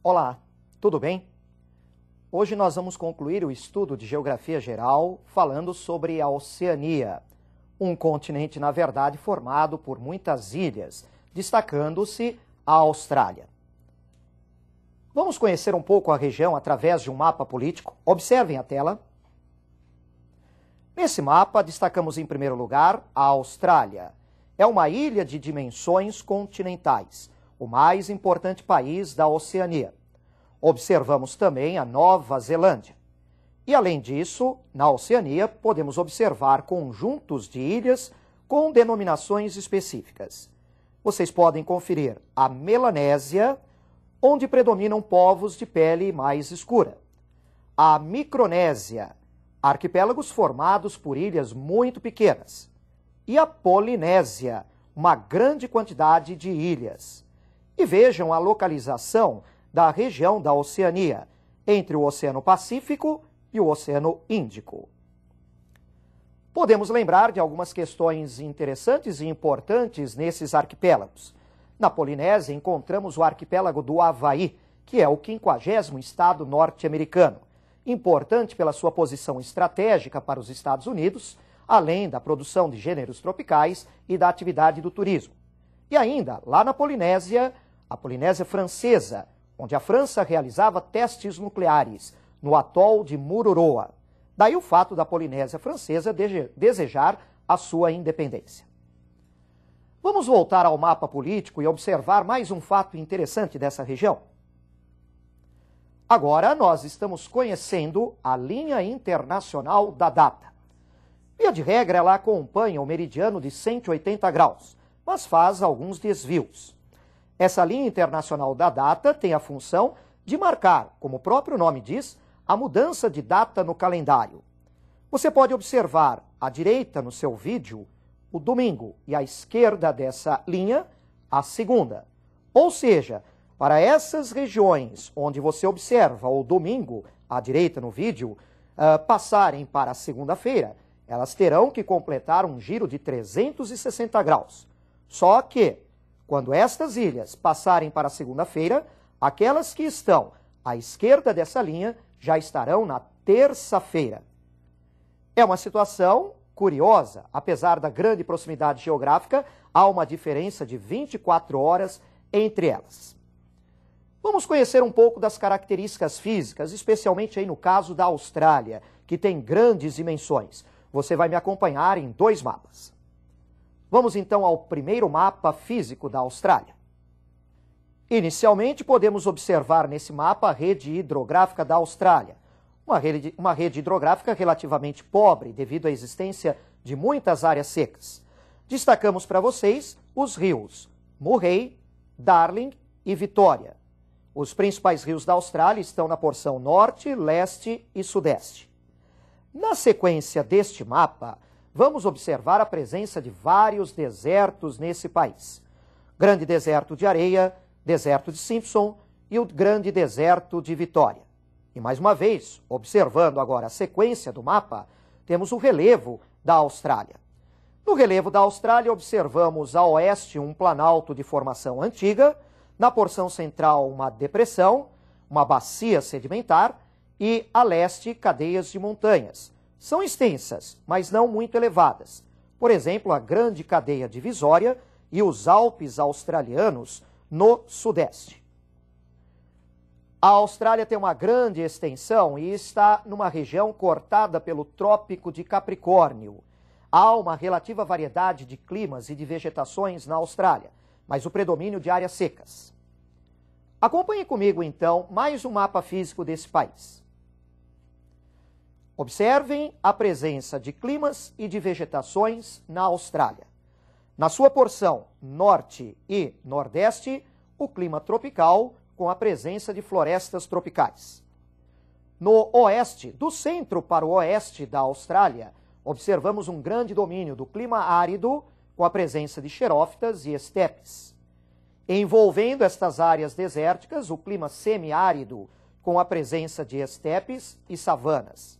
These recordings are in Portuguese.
Olá, tudo bem? Hoje nós vamos concluir o estudo de Geografia Geral falando sobre a Oceania, um continente, na verdade, formado por muitas ilhas, destacando-se a Austrália. Vamos conhecer um pouco a região através de um mapa político. Observem a tela. Nesse mapa, destacamos em primeiro lugar a Austrália. É uma ilha de dimensões continentais, o mais importante país da Oceania. Observamos também a Nova Zelândia. E, além disso, na Oceania, podemos observar conjuntos de ilhas com denominações específicas. Vocês podem conferir a Melanésia, onde predominam povos de pele mais escura. A Micronésia, arquipélagos formados por ilhas muito pequenas. E a Polinésia, uma grande quantidade de ilhas. E vejam a localização da região da Oceania, entre o Oceano Pacífico e o Oceano Índico. Podemos lembrar de algumas questões interessantes e importantes nesses arquipélagos. Na Polinésia encontramos o arquipélago do Havaí, que é o 50º estado norte-americano, importante pela sua posição estratégica para os Estados Unidos, além da produção de gêneros tropicais e da atividade do turismo. E ainda, lá na Polinésia, a Polinésia Francesa, onde a França realizava testes nucleares no atol de Mururoa. Daí o fato da Polinésia Francesa desejar a sua independência. Vamos voltar ao mapa político e observar mais um fato interessante dessa região. Agora nós estamos conhecendo a linha internacional da data. Via de regra, ela acompanha o meridiano de 180 graus, mas faz alguns desvios. Essa linha internacional da data tem a função de marcar, como o próprio nome diz, a mudança de data no calendário. Você pode observar à direita no seu vídeo o domingo e à esquerda dessa linha a segunda. Ou seja, para essas regiões onde você observa o domingo à direita no vídeo passarem para a segunda-feira, elas terão que completar um giro de 360 graus. Só que, quando estas ilhas passarem para a segunda-feira, aquelas que estão à esquerda dessa linha já estarão na terça-feira. É uma situação curiosa, apesar da grande proximidade geográfica, há uma diferença de 24 horas entre elas. Vamos conhecer um pouco das características físicas, especialmente aí no caso da Austrália, que tem grandes dimensões. Você vai me acompanhar em 2 mapas. Vamos então ao primeiro mapa físico da Austrália. Inicialmente, podemos observar nesse mapa a rede hidrográfica da Austrália. Uma rede hidrográfica relativamente pobre devido à existência de muitas áreas secas. Destacamos para vocês os rios Murray, Darling e Vitória. Os principais rios da Austrália estão na porção norte, leste e sudeste. Na sequência deste mapa, vamos observar a presença de vários desertos nesse país. Grande deserto de areia, deserto de Simpson e o grande deserto de Vitória. E mais uma vez, observando agora a sequência do mapa, temos o relevo da Austrália. No relevo da Austrália, observamos a oeste um planalto de formação antiga, na porção central uma depressão, uma bacia sedimentar e a leste cadeias de montanhas. São extensas, mas não muito elevadas. Por exemplo, a grande cadeia divisória e os Alpes australianos no sudeste. A Austrália tem uma grande extensão e está numa região cortada pelo Trópico de Capricórnio. Há uma relativa variedade de climas e de vegetações na Austrália, mas o predomínio de áreas secas. Acompanhe comigo, então, mais um mapa físico desse país. Observem a presença de climas e de vegetações na Austrália. Na sua porção norte e nordeste, o clima tropical com a presença de florestas tropicais. No oeste, do centro para o oeste da Austrália, observamos um grande domínio do clima árido com a presença de xerófitas e estepes. Envolvendo estas áreas desérticas, o clima semiárido com a presença de estepes e savanas.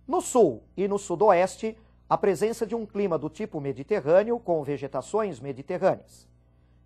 No sul e no sudoeste, a presença de um clima do tipo mediterrâneo com vegetações mediterrâneas.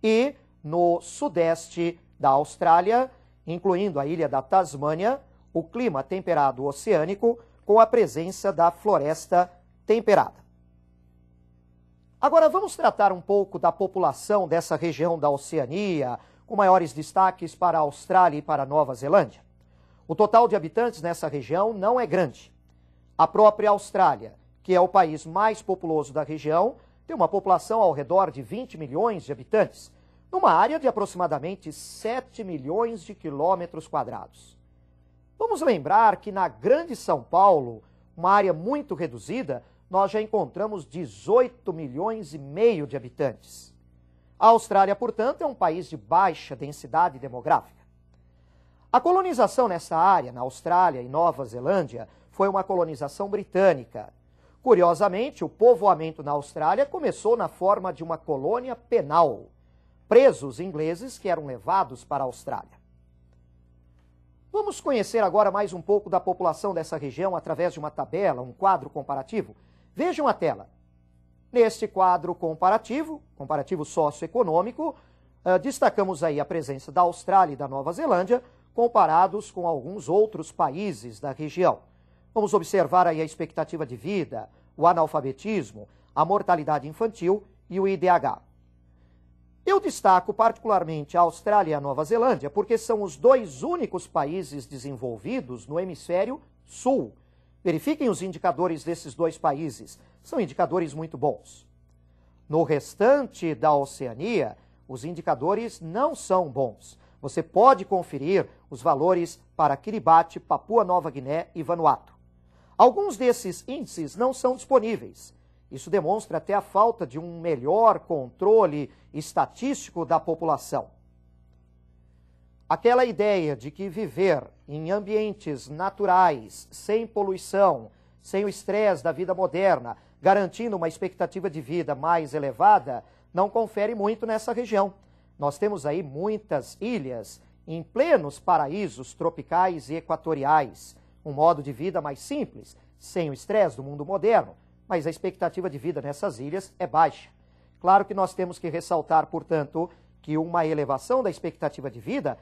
E no sudeste da Austrália, incluindo a ilha da Tasmânia, o clima temperado oceânico com a presença da floresta temperada. Agora vamos tratar um pouco da população dessa região da Oceania, com maiores destaques para a Austrália e para a Nova Zelândia. O total de habitantes nessa região não é grande. A própria Austrália, que é o país mais populoso da região, tem uma população ao redor de 20 milhões de habitantes, numa área de aproximadamente 7 milhões de quilômetros quadrados. Vamos lembrar que na Grande São Paulo, uma área muito reduzida, nós já encontramos 18 milhões e meio de habitantes. A Austrália, portanto, é um país de baixa densidade demográfica. A colonização nessa área, na Austrália e Nova Zelândia, foi uma colonização britânica. Curiosamente, o povoamento na Austrália começou na forma de uma colônia penal. Presos ingleses que eram levados para a Austrália. Vamos conhecer agora mais um pouco da população dessa região através de uma tabela, um quadro comparativo. Vejam a tela. Neste quadro comparativo socioeconômico, destacamos aí a presença da Austrália e da Nova Zelândia, comparados com alguns outros países da região. Vamos observar aí a expectativa de vida, o analfabetismo, a mortalidade infantil e o IDH. Eu destaco particularmente a Austrália e a Nova Zelândia porque são os dois únicos países desenvolvidos no hemisfério sul. Verifiquem os indicadores desses dois países, são indicadores muito bons. No restante da Oceania, os indicadores não são bons. Você pode conferir os valores para Kiribati, Papua Nova Guiné e Vanuatu. Alguns desses índices não são disponíveis. Isso demonstra até a falta de um melhor controle estatístico da população. Aquela ideia de que viver em ambientes naturais, sem poluição, sem o estresse da vida moderna, garantindo uma expectativa de vida mais elevada, não confere muito nessa região. Nós temos aí muitas ilhas em plenos paraísos tropicais e equatoriais, um modo de vida mais simples, sem o estresse do mundo moderno, mas a expectativa de vida nessas ilhas é baixa. Claro que nós temos que ressaltar, portanto, que uma elevação da expectativa de vida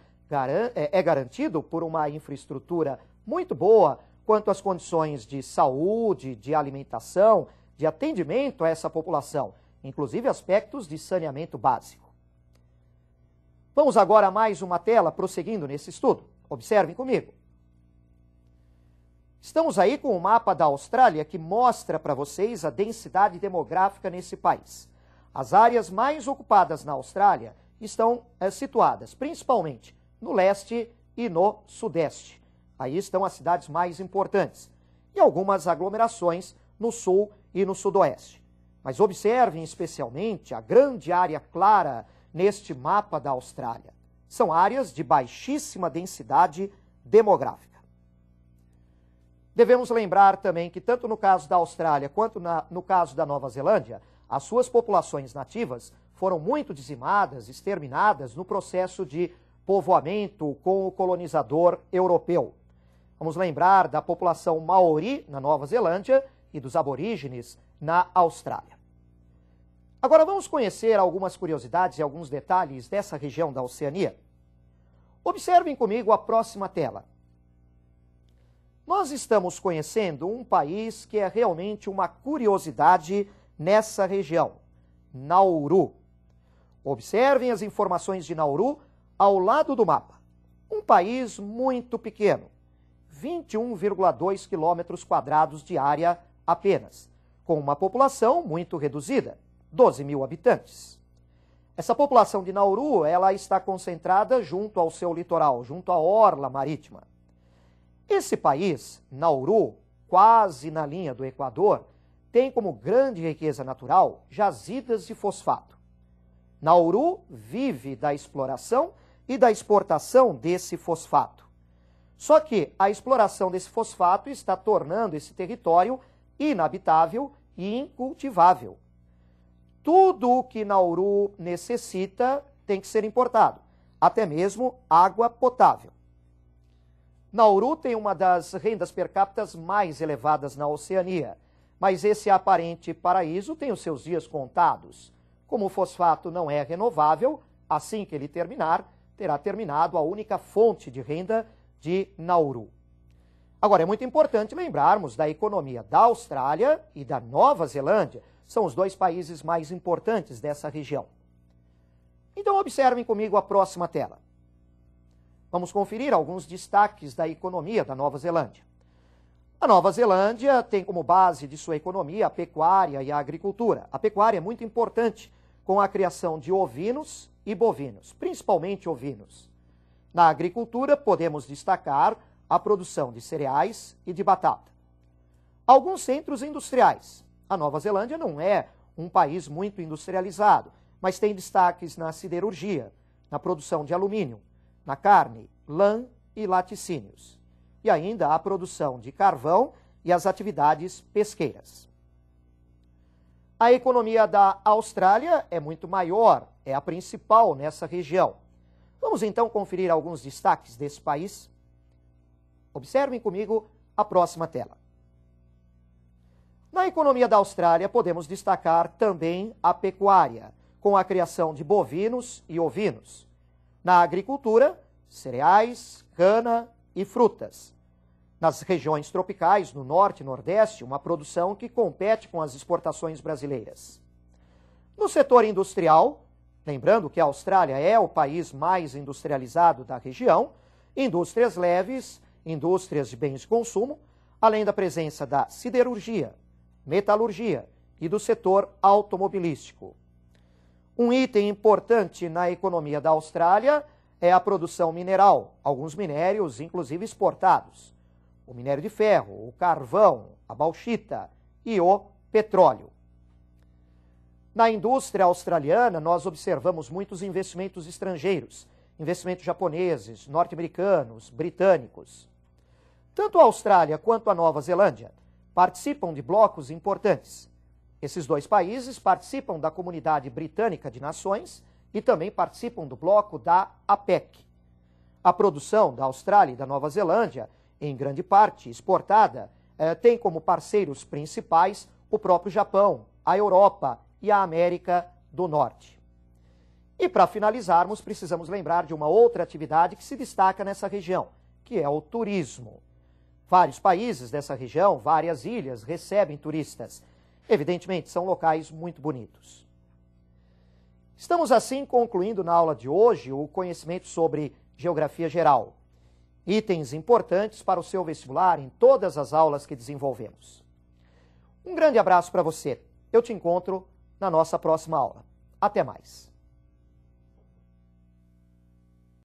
é garantido por uma infraestrutura muito boa quanto às condições de saúde, de alimentação, de atendimento a essa população, inclusive aspectos de saneamento básico. Vamos agora a mais uma tela, prosseguindo nesse estudo. Observem comigo. Estamos aí com o mapa da Austrália que mostra para vocês a densidade demográfica nesse país. As áreas mais ocupadas na Austrália estão situadas principalmente no leste e no sudeste. Aí estão as cidades mais importantes e algumas aglomerações no sul e no sudoeste. Mas observem especialmente a grande área clara neste mapa da Austrália. São áreas de baixíssima densidade demográfica. Devemos lembrar também que tanto no caso da Austrália quanto no caso da Nova Zelândia, as suas populações nativas foram muito dizimadas, exterminadas no processo de povoamento com o colonizador europeu. Vamos lembrar da população maori na Nova Zelândia e dos aborígenes na Austrália. Agora vamos conhecer algumas curiosidades e alguns detalhes dessa região da Oceania. Observem comigo a próxima tela. Nós estamos conhecendo um país que é realmente uma curiosidade nessa região, Nauru. Observem as informações de Nauru ao lado do mapa. Um país muito pequeno, 21,2 quilômetros quadrados de área apenas, com uma população muito reduzida, 12 mil habitantes. Essa população de Nauru, ela está concentrada junto ao seu litoral, junto à orla marítima. Esse país, Nauru, quase na linha do Equador, tem como grande riqueza natural jazidas de fosfato. Nauru vive da exploração e da exportação desse fosfato. Só que a exploração desse fosfato está tornando esse território inabitável e incultivável. Tudo o que Nauru necessita tem que ser importado, até mesmo água potável. Nauru tem uma das rendas per capita mais elevadas na Oceania, mas esse aparente paraíso tem os seus dias contados. Como o fosfato não é renovável, assim que ele terminar, terá terminado a única fonte de renda de Nauru. Agora, é muito importante lembrarmos da economia da Austrália e da Nova Zelândia. São os dois países mais importantes dessa região. Então, observem comigo a próxima tela. Vamos conferir alguns destaques da economia da Nova Zelândia. A Nova Zelândia tem como base de sua economia a pecuária e a agricultura. A pecuária é muito importante, com a criação de ovinos e bovinos, principalmente ovinos. Na agricultura, podemos destacar a produção de cereais e de batata. Alguns centros industriais. A Nova Zelândia não é um país muito industrializado, mas tem destaques na siderurgia, na produção de alumínio, na carne, lã e laticínios. E ainda a produção de carvão e as atividades pesqueiras. A economia da Austrália é muito maior, é a principal nessa região. Vamos então conferir alguns destaques desse país? Observem comigo a próxima tela. Na economia da Austrália, podemos destacar também a pecuária, com a criação de bovinos e ovinos. Na agricultura, cereais, cana e frutas. Nas regiões tropicais, no norte e nordeste, uma produção que compete com as exportações brasileiras. No setor industrial, lembrando que a Austrália é o país mais industrializado da região, indústrias leves, indústrias de bens de consumo, além da presença da siderurgia, metalurgia e do setor automobilístico. Um item importante na economia da Austrália é a produção mineral, alguns minérios inclusive exportados. O minério de ferro, o carvão, a bauxita e o petróleo. Na indústria australiana, nós observamos muitos investimentos estrangeiros, investimentos japoneses, norte-americanos, britânicos. Tanto a Austrália quanto a Nova Zelândia participam de blocos importantes. Esses dois países participam da Comunidade Britânica de Nações e também participam do bloco da APEC. A produção da Austrália e da Nova Zelândia, em grande parte exportada, tem como parceiros principais o próprio Japão, a Europa e a América do Norte. E para finalizarmos, precisamos lembrar de uma outra atividade que se destaca nessa região, que é o turismo. Vários países dessa região, várias ilhas, recebem turistas. Evidentemente, são locais muito bonitos. Estamos assim concluindo na aula de hoje o conhecimento sobre geografia geral. Itens importantes para o seu vestibular em todas as aulas que desenvolvemos. Um grande abraço para você. Eu te encontro na nossa próxima aula. Até mais.